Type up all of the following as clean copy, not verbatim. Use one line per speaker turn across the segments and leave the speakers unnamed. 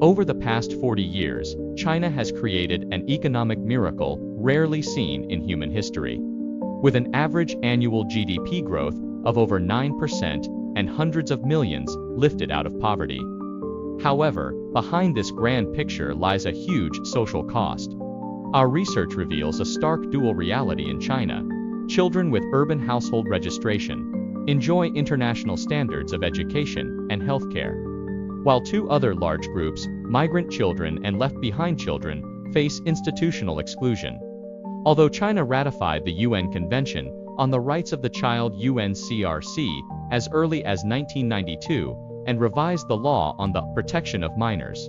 Over the past 40 years, China has created an economic miracle rarely seen in human history. With an average annual GDP growth of over 9% and hundreds of millions lifted out of poverty. However, behind this grand picture lies a huge social cost. Our research reveals a stark dual reality in China. Children with urban household registration enjoy international standards of education and healthcare, while two other large groups, migrant children and left-behind children, face institutional exclusion. Although China ratified the UN Convention on the Rights of the Child UNCRC as early as 1992 and revised the law on the protection of minors,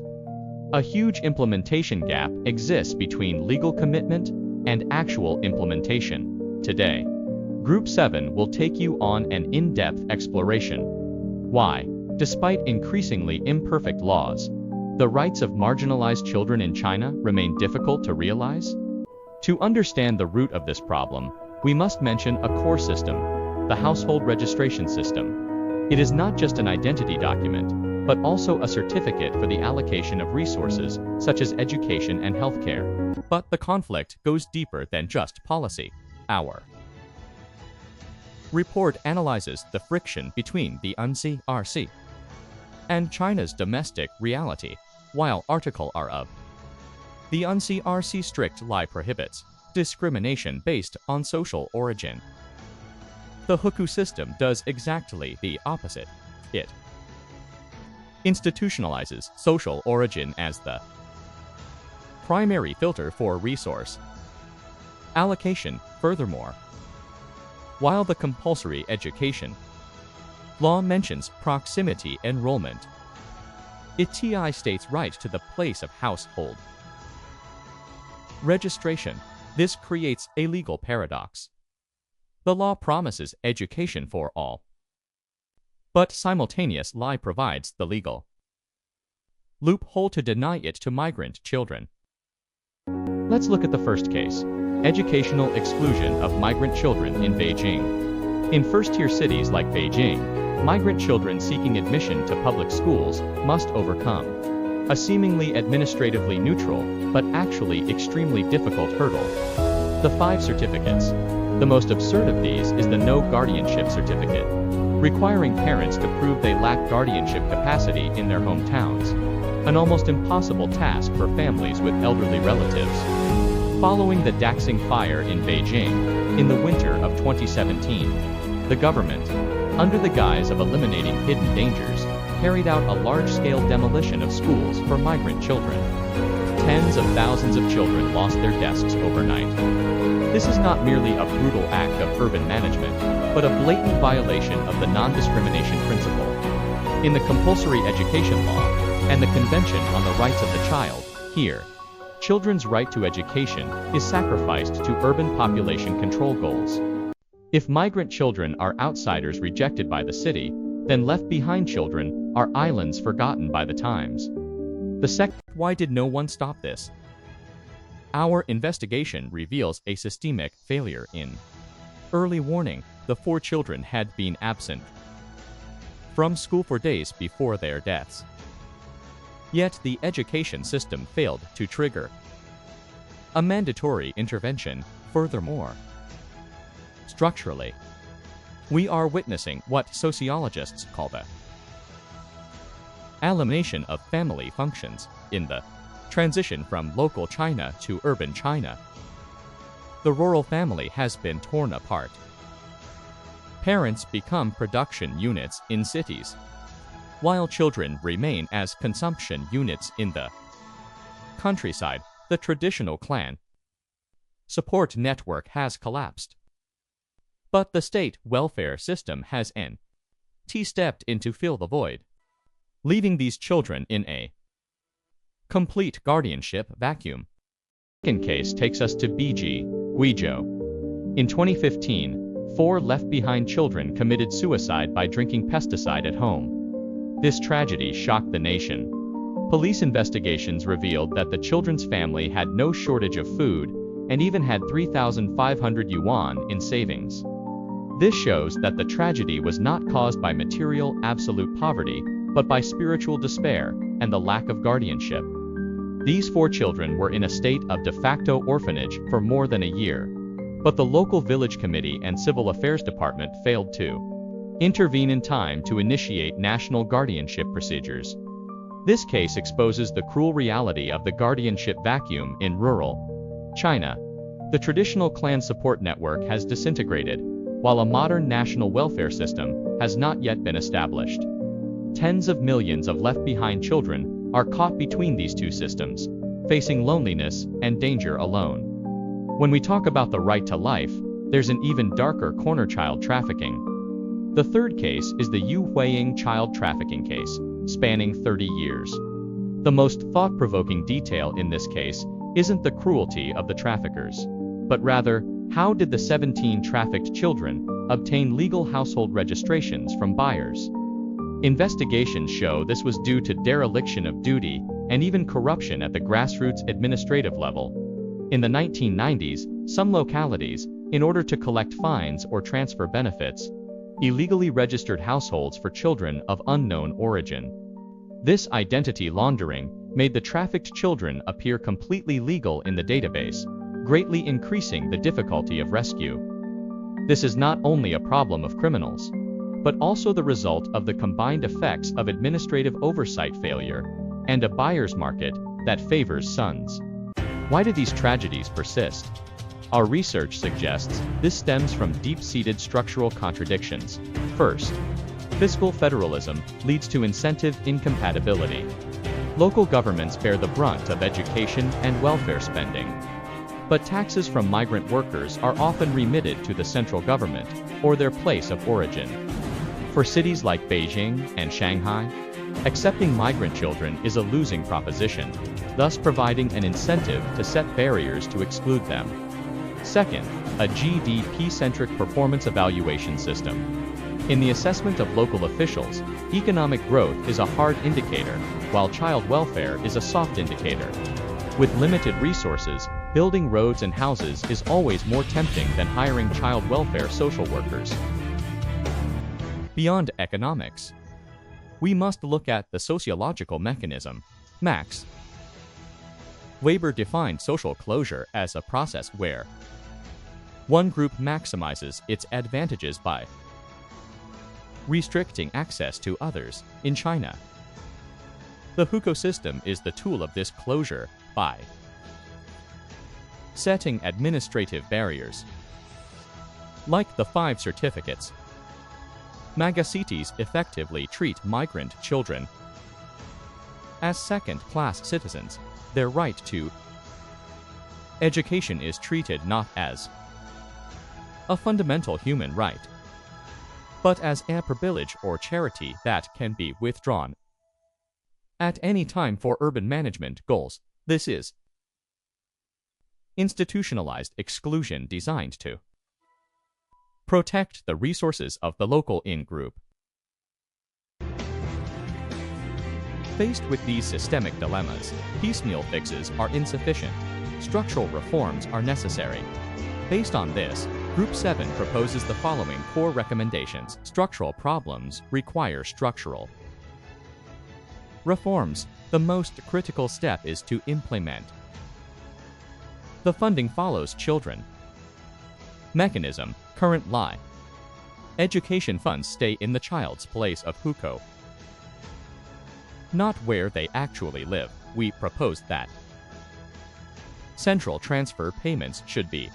a huge implementation gap exists between legal commitment and actual implementation. Today, Group 7 will take you on an in-depth exploration. Why, despite increasingly imperfect laws, the rights of marginalized children in China remain difficult to realize? To understand the root of this problem, we must mention a core system, the household registration system. It is not just an identity document, but also a certificate for the allocation of resources, such as education and healthcare. But the conflict goes deeper than just policy. Our report analyzes the friction between the UNCRC and China's domestic reality, while Article R of the UNCRC strict law prohibits discrimination based on social origin. The Hukou system does exactly the opposite. It institutionalizes social origin as the primary filter for resource allocation. Furthermore, while the compulsory education law mentions proximity enrollment, it states right to the place of household registration. This creates a legal paradox. The law promises education for all, but simultaneous lie provides the legal loophole to deny it to migrant children. Let's look at the first case, educational exclusion of migrant children in Beijing. In first-tier cities like Beijing, migrant children seeking admission to public schools must overcome a seemingly administratively neutral, but actually extremely difficult hurdle: the 5 certificates. The most absurd of these is the no guardianship certificate, requiring parents to prove they lack guardianship capacity in their hometowns, an almost impossible task for families with elderly relatives. Following the Daxing fire in Beijing in the winter of 2017, the government, under the guise of eliminating hidden dangers, carried out a large-scale demolition of schools for migrant children. Tens of thousands of children lost their desks overnight. This is not merely a brutal act of urban management, but a blatant violation of the non-discrimination principle. In the compulsory education law and the Convention on the Rights of the Child, here, children's right to education is sacrificed to urban population control goals. If migrant children are outsiders rejected by the city, then left-behind children are islands forgotten by the times. The second, why did no one stop this? Our investigation reveals a systemic failure in early warning. The 4 children had been absent from school for days before their deaths. Yet the education system failed to trigger a mandatory intervention. Furthermore, structurally, we are witnessing what sociologists call the elimination of family functions in the transition from local China to urban China. The rural family has been torn apart. Parents become production units in cities, while children remain as consumption units in the countryside. The traditional clan support network has collapsed, but the state welfare system has stepped in to fill the void, leaving these children in a complete guardianship vacuum. The second case takes us to Beji, Guizhou. In 2015, 4 left-behind children committed suicide by drinking pesticide at home. This tragedy shocked the nation. Police investigations revealed that the children's family had no shortage of food and even had 3,500 yuan in savings. This shows that the tragedy was not caused by material absolute poverty, but by spiritual despair and the lack of guardianship. These 4 children were in a state of de facto orphanage for more than a year, but the local village committee and civil affairs department failed to intervene in time to initiate national guardianship procedures. This case exposes the cruel reality of the guardianship vacuum in rural China. The traditional clan support network has disintegrated, while a modern national welfare system has not yet been established. Tens of millions of left-behind children are caught between these two systems, facing loneliness and danger alone. When we talk about the right to life, there's an even darker corner: child trafficking. The third case is the Yu Huiying child trafficking case, spanning 30 years. The most thought-provoking detail in this case isn't the cruelty of the traffickers, but rather, how did the 17 trafficked children obtain legal household registrations from buyers? Investigations show this was due to dereliction of duty and even corruption at the grassroots administrative level. In the 1990s, some localities, in order to collect fines or transfer benefits, illegally registered households for children of unknown origin. This identity laundering made the trafficked children appear completely legal in the database, greatly increasing the difficulty of rescue. This is not only a problem of criminals, but also the result of the combined effects of administrative oversight failure and a buyer's market that favors sons. Why do these tragedies persist? Our research suggests this stems from deep-seated structural contradictions. First, fiscal federalism leads to incentive incompatibility. Local governments bear the brunt of education and welfare spending, but taxes from migrant workers are often remitted to the central government or their place of origin. For cities like Beijing and Shanghai, accepting migrant children is a losing proposition, thus providing an incentive to set barriers to exclude them. Second, a GDP-centric performance evaluation system. In the assessment of local officials, economic growth is a hard indicator, while child welfare is a soft indicator. With limited resources, building roads and houses is always more tempting than hiring child welfare social workers. Beyond economics, we must look at the sociological mechanism. Max Weber defined social closure as a process where one group maximizes its advantages by restricting access to others. In China, the hukou system is the tool of this closure by setting administrative barriers. Like the 5 certificates, megacities effectively treat migrant children as second-class citizens. Their right to education is treated not as a fundamental human right, but as a privilege or charity that can be withdrawn at any time for urban management goals. This is institutionalized exclusion designed to protect the resources of the local in-group. Faced with these systemic dilemmas, piecemeal fixes are insufficient. Structural reforms are necessary. Based on this, Group 7 proposes the following core recommendations. Structural problems require structural reforms. The most critical step is to implement the funding follows children mechanism. Current lie. Education funds stay in the child's place of hukou, not where they actually live. We propose that central transfer payments should be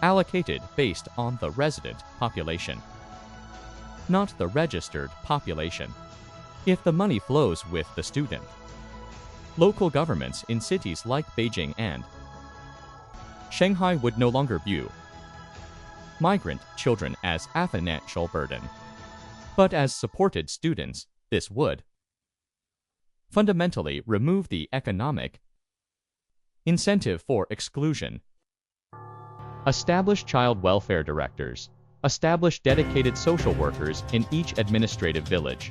allocated based on the resident population, not the registered population. If the money flows with the student, local governments in cities like Beijing and Shanghai would no longer view migrant children as a financial burden, but as supported students. This would fundamentally remove the economic incentive for exclusion. Establish child welfare directors. Establish dedicated social workers in each administrative village,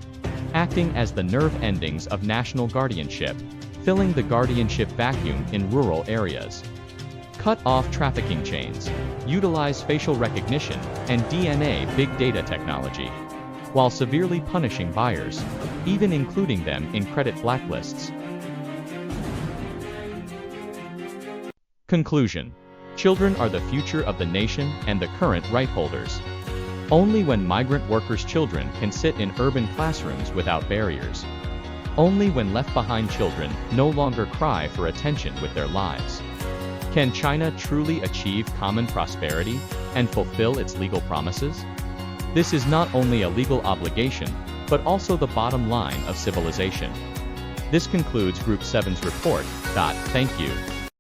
acting as the nerve endings of national guardianship, filling the guardianship vacuum in rural areas. Cut off trafficking chains. Utilize facial recognition and DNA big data technology. while severely punishing buyers, even including them in credit blacklists. Conclusion. Children are the future of the nation and the current right holders. Only when migrant workers' children can sit in urban classrooms without barriers. Only when left-behind children no longer cry for attention with their lives. Can China truly achieve common prosperity and fulfill its legal promises? This is not only a legal obligation, but also the bottom line of civilization. This concludes Group 7's report. Thank you.